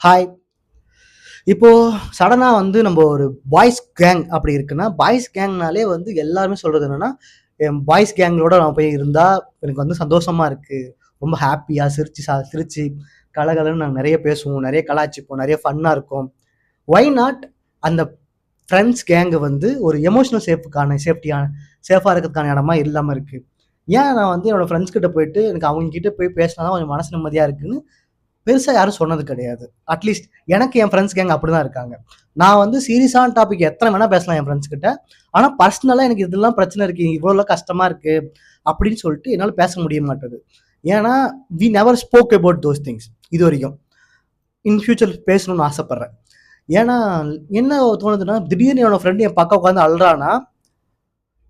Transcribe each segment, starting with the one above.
Hi. இப்போ சடனா வந்து நம்ம ஒரு பாய்ஸ் கேங் அப்படி இருக்குன்னா, பாய்ஸ் கேங்னாலே வந்து எல்லாருமே சொல்றது என்னன்னா, என் பாய்ஸ் கேங்களோட நான் போய் இருந்தா எனக்கு வந்து சந்தோஷமா இருக்கு. ரொம்ப ஹேப்பியா சிரிச்சு கலகலன்னு நாங்க நெறைய பேசுவோம், நெறைய கலாய்ச்சிப்போம், நெறைய ஃபன்னா இருக்கும். ஒய் நாட் அந்த ஃப்ரெண்ட்ஸ் கேங் வந்து ஒரு எமோஷனல் சேஃபா இருக்கிறதுக்கான இடமா இல்லாம இருக்கு. ஏன் நான் வந்து என்னோட ஃப்ரெண்ட்ஸ் கிட்ட போயிட்டு எனக்கு அவங்க கிட்ட போய் பேசினா தான் கொஞ்சம் மனசு நிம்மதியா இருக்குன்னு பெருசா யாரும் சொன்னது கிடையாது. அட்லீஸ்ட் எனக்கு என் ஃப்ரெண்ட்ஸ் கேங் அப்படிதான் இருக்காங்க. நான் வந்து சீரியஸான டாபிக் எத்தன வேணா பேசலாம் என் ஃப்ரெண்ட்ஸ் கிட்ட. ஆனா பர்சனலா எனக்கு இதெல்லாம் பிரச்சனை இருக்கு, இவ்வளோலாம் கஷ்டமா இருக்கு அப்படின்னு சொல்லிட்டு என்னால பேச முடிய மாட்டேது. ஏன்னா, we never spoke about those things இதுவரைக்கும். இன் ஃபியூச்சர் பேசணும்னு ஆசைப்படுறேன். ஏன்னா, என்ன தோணுதுன்னா, திடீர்னு என்னோட ஃப்ரெண்ட் என் பக்கம் உட்கார்ந்து அழுறான்னா,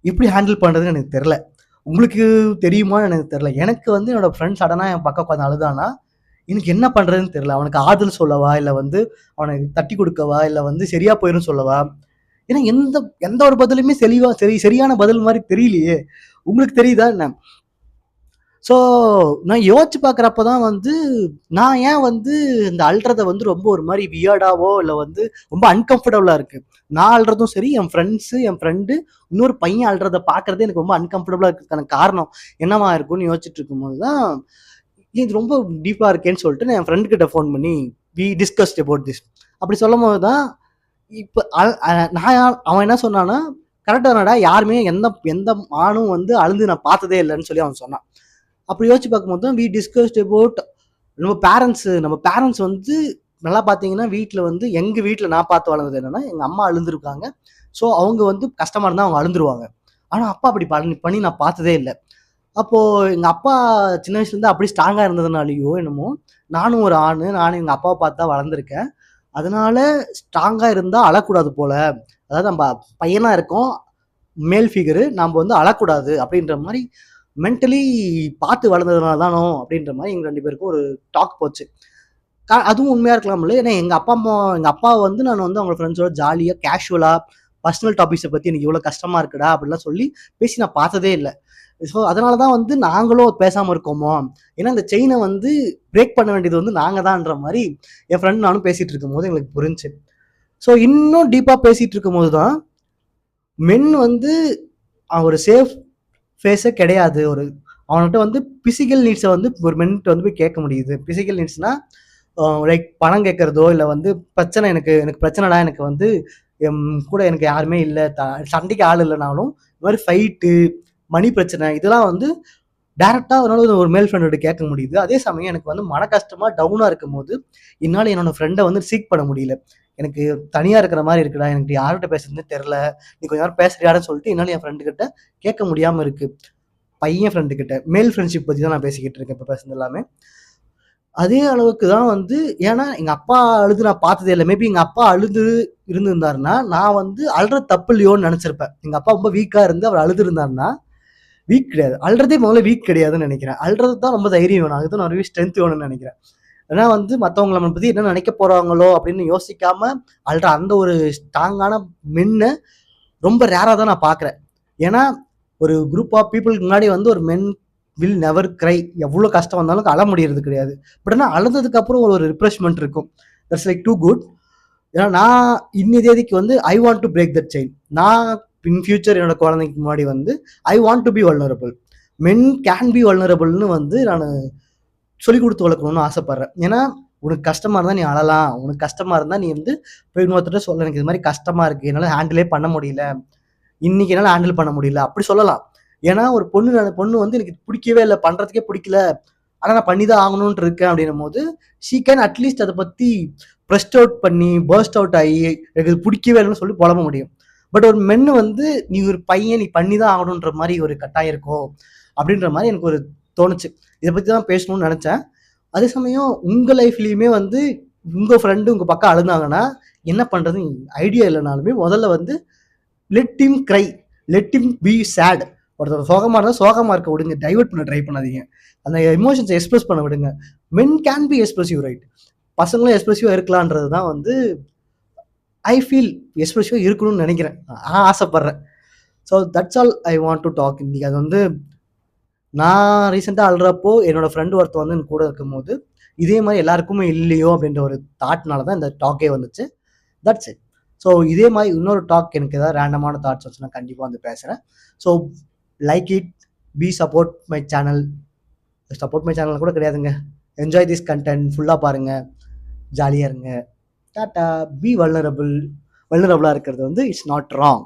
எப்படி ஹேண்டில் பண்றதுன்னு எனக்கு தெரியல. உங்களுக்கு தெரியுமான்னு எனக்கு தெரியல. எனக்கு வந்து என்னோட ஃப்ரெண்ட் சடனா என் பக்கம் உட்கார்ந்து அழுதான்னா, எனக்கு என்ன பண்றதுன்னு தெரியல. அவனுக்கு ஆறுதல் சொல்லவா? இல்ல வந்து அவனுக்கு தட்டி குடுக்கவா? இல்ல வந்து சரியா போயிரும்னு சொல்லவா? ஏன்னா எந்த எந்த ஒரு பதிலுமே சரியான பதில் மாரி தெரியலையே! உங்களுக்கு தெரியுதா என்ன? ஸோ நான் யோசிச்சு பார்க்குறப்ப தான் வந்து, நான் ஏன் வந்து இந்த அல்றத வந்து ரொம்ப ஒரு மாரி வியர்டாவோ, இல்ல வந்து ரொம்ப அன்கம்ஃபர்டபுளா இருக்கு. நான் அல்றதும் சரி, என் ஃப்ரெண்டு இன்னொரு பையன் அல்றத பார்க்கறதே எனக்கு ரொம்ப அன்கம்ஃபர்டபுளா இருக்கிறதுக்கான காரணம் என்னவா இருக்கும்னு யோசிச்சுட்டு இருக்கும்போது தான், இது ரொம்ப டீப்பா இருக்கேன்னு சொல்லிட்டு நான் என் ஃப்ரெண்ட் கிட்ட ஃபோன் பண்ணி, வி டிஸ்கஸ்ட் அபௌட் திஸ். அப்படி சொல்லும்போது தான், இப்ப அவன் என்ன சொன்னான்னா, "கரெக்ட் தானடா, யாருமே எந்த எந்த ஆணும் வந்து அழுது நான் பார்த்ததே இல்லன்னு" சொல்லி அவன் சொன்னான். அப்படி யோசிச்சு பார்க்கும்போது தான் வி டிஸ்கஸ்ட் அபவுட் நம்ம பேரண்ட்ஸ் வந்து நல்லா பார்த்தீங்கன்னா, வீட்ல வந்து எங்க வீட்ல நான் பார்த்து வளர்ந்தது என்னன்னா, எங்க அம்மா அழுந்துருக்காங்க. ஸோ அவங்க வந்து கஷ்டமா இருந்தா அவங்க அழுந்துருவாங்க. ஆனா அப்பா அப்படி பண்ணி பண்ணி நான் பார்த்ததே இல்ல. அப்போ எங்க அப்பா சின்ன வயசுலேருந்து அப்படி ஸ்ட்ராங்கா இருந்ததுனாலயோ என்னமோ, நானும் எங்க அப்பாவ பார்த்து தான் வளர்ந்துருக்கேன். அதனால ஸ்ட்ராங்கா இருந்தா அழக்கூடாது போல. அதாவது நம்ப பையனா இருக்கோம். மேல் ஃபிகரு. நாம வந்து அழக்கூடாது அப்படின்ற மாரி மென்டலி பார்த்து வளர்ந்ததுனால தானோ அப்படின்ற மாரி எங்க 2 பேருக்கும் ஒரு டாக் போச்சு. அதுவும் உண்மையா இருக்கலாம்ல. ஏன்னா எங்க அப்பா வந்து நான் வந்து அவங்க ஃப்ரெண்ட்ஸோட ஜாலியா, கேஷுவலா பர்சனல் டாபிக்ஸ பத்தி எனக்கு இவ்வளோ கஷ்டமா இருக்குடா அப்படிலாம் சொல்லி பேசி நான் பார்த்ததே இல்ல. ஸோ அதனால தான் வந்து நாங்களும் பேசாம இருக்கோமோ! ஏன்னா இந்த செயின வந்து பிரேக் பண்ண வேண்டியது வந்து நாங்க தான்ற மாரி என் ஃப்ரெண்ட் நானும் பேசிட்டு இருக்கும்போது எங்களுக்கு புரிஞ்சுச்சு. ஸோ இன்னும் டீப்பா பேசிட்டு இருக்கும்போது தான் மென் வந்து ஒரு சேஃப் ஃபேஸே கிடையாது. அவன்கிட்ட வந்து பிசிக்கல் நீட்ஸ வந்து ஒரு மென்ட்ட வந்து போய் கேட்க முடியுது. பிசிக்கல் நீட்ஸ்னா, லைக் பணம் கேட்கிறதோ, இல்ல வந்து எனக்கு பிரச்சனைடா, எனக்கு வந்து என் கூட எனக்கு யாருமே இல்ல. சண்டைக்கு ஆள் இல்லனாலும், இந்த மாரி ஃபைட்டு, மணி பிரச்சனை இதெல்லாம் வந்து டைரக்ட்டா அவனால ஒரு மேல் ஃப்ரெண்ட் கிட்ட கேட்க முடியுது. அதே சமயம் எனக்கு வந்து மன கஷ்டமா, டவுனா இருக்கும்போது, என்னால என்னோட ஃப்ரெண்ட வந்து சீக் பண்ண முடியல. எனக்கு தனியா இருக்கிற மாரி இருக்குடா. எனக்கு யார்கிட்ட பேசுறதுன்னே தெரியல. நீ கொஞ்ச நேரம் பேசுறியாடான்னு சொல்லிட்டு என்னால என் ஃப்ரெண்ட் கிட்ட கேட்க முடியாம இருக்கு. பையன் ஃப்ரெண்டு கிட்ட. மேல் ஃப்ரெண்ட்ஷிப் பத்தி தான் நான் பேசிக்கிட்டு இருக்கேன் இப்ப பேசுனது எல்லாமே. அதே அளவுக்கு தான் வந்து ஏன்னா எங்க அப்பா அழுது நான் பார்த்ததே இல்ல. மேபி எங்க அப்பா அழுது இருந்திருந்தாருன்னா, நான் வந்து அழுறது தப்பு இல்லையோன்னு நெனச்சிருப்பேன். எங்க அப்பா ரொம்ப வீக்கா இருந்து அவர் அழுதுருந்தாருன்னா, வீக் கிடையாது. அழுறதே முதல்ல வீக் கிடையாதுன்னு நெனைக்கிறேன். அழுறதுக்கு தான் ரொம்ப தைரியம் வேணும். அதுக்கு தான் நெறைய ஸ்ட்ரென்த் வேணும்னு நெனைக்கிறேன். ஏன்னா வந்து மத்தவங்க நம்மள பத்தி என்ன நெனைக்க போறாங்களோ அப்படின்னு யோசிக்காம அழுற அந்த ஒரு ஸ்ட்ராங்கான மென்ன ரொம்ப ரேரா தான் நான் பார்க்குறேன். ஏன்னா, ஒரு குரூப் ஆஃப் பீப்பிள்க்கு முன்னாடி வந்து ஒரு மென் வில் நெவர் கிரை. எவ்ளோ கஷ்டம் வந்தாலும் அழ முடியறது கிடையாது. பட் ஆனா அழுததுக்கு அப்புறம் ஒரு ரிஃப்ரெஷ்மென்ட் இருக்கும். That's like too good. ஏன்னா நான் இன்னி தேதிக்கு வந்து I want to break that chain. நான் இன் ஃபியூச்சர் என்னோட குழந்தைக்கு முன்னாடி வந்து I want to be vulnerable. Men can be வல்னரபிள்னு வந்து நானு சொல்லிக் குடுத்து வளர்க்கணும்னு ஆசைப்படுறேன். ஏன்னா, உனக்கு கஷ்டமா இருந்தா நீ அழலாம். உனக்கு கஷ்டமா இருந்தா நீ வந்து போய் இன்னொருத்தர்ட்ட சொல்லு. எனக்கு இது மாரி கஷ்டமா இருக்கு. என்னால ஹேண்டிலே பண்ண முடியல. இன்னைக்கு என்னால ஹேண்டில் பண்ண முடியல. அப்படி சொல்லலாம். ஏன்னா, ஒரு பொண்ணு வந்து எனக்கு பிடிக்கவே இல்ல. பண்றதுக்கே பிடிக்கல. ஆனா நான் பண்ணி தான் ஆகணும்னு இருக்கேன் அப்படின்னும்போது, ஷி கேன் அட்லீஸ்ட் அத பத்தி பிரஸ்ட் அவுட் பண்ணி, பர்ஸ்ட் அவுட் ஆயி, எனக்கு இது பிடிக்கவே இல்லன்னு சொல்லி புலம்ப முடியும். பட் ஒரு மென்னு வந்து, நீ ஒரு பையன், நீ பண்ணி தான் ஆகணுன்ற மாரி ஒரு கட்டாயம் இருக்கும். அப்படின்ற மாரி எனக்கு ஒரு தோணுச்சு. இத பத்தி தான் பேசணும்னு நெனச்சேன். அதே சமயம் உங்க லைஃப்லயுமே வந்து, உங்க ஃப்ரெண்ட் உங்க பக்கம் அழுதாங்கன்னா, என்ன பண்றதுன்னு ஐடியா இல்லனாலுமே, முதல்ல வந்து let him cry. Let him be sad. ஒருத்தர் சோகமா இருந்தா சோகமா இருக்க விடுங்க. டைவர்ட் பண்ண ட்ரை பண்ணாதீங்க. அந்த எமோஷன்ஸ எக்ஸ்பிரஸ் பண்ண விடுங்க. மென் கேன் பி எக்ஸ்பிரசிவ் ரைட். பசங்களும் எக்ஸ்பிரசிவா இருக்கலான்றது தான் வந்து ஐ ஃபீல் எக்ஸ்பிரசிவா இருக்கணும்னு நெனைக்கிறேன். நான் ஆசைப்படுறேன். So that's all I want to talk. இன்னைக்கு அது வந்து நான் ரீசென்ட்டா அழுறப்போ, என்னோட ஃப்ரெண்ட் ஒருத்தன் வந்து என் கூட இருக்கும்போது, இதே மாதிரி எல்லாருக்குமே இல்லையோ அப்படின்ற ஒரு தாட்னால தான் இந்த டாக்கே வந்துச்சு. That's it. ஸோ இதே மாதிரி இன்னொரு டாக் எனக்கு ஏதாவது ரேண்டமான தாட்ஸ் வச்சுன்னா கண்டிப்பாக வந்து பேசுகிறேன். So like it, be support my channel. Support my channel கூட கிடையாதுங்க. என்ஜாய் திஸ் கண்டென்ட் ஃபுல்லாக பாருங்கள், ஜாலியாக இருங்க. டாட்டா. B vulnerable. வல்னரபிளாக இருக்கிறது வந்து இட்ஸ் நாட் ராங்.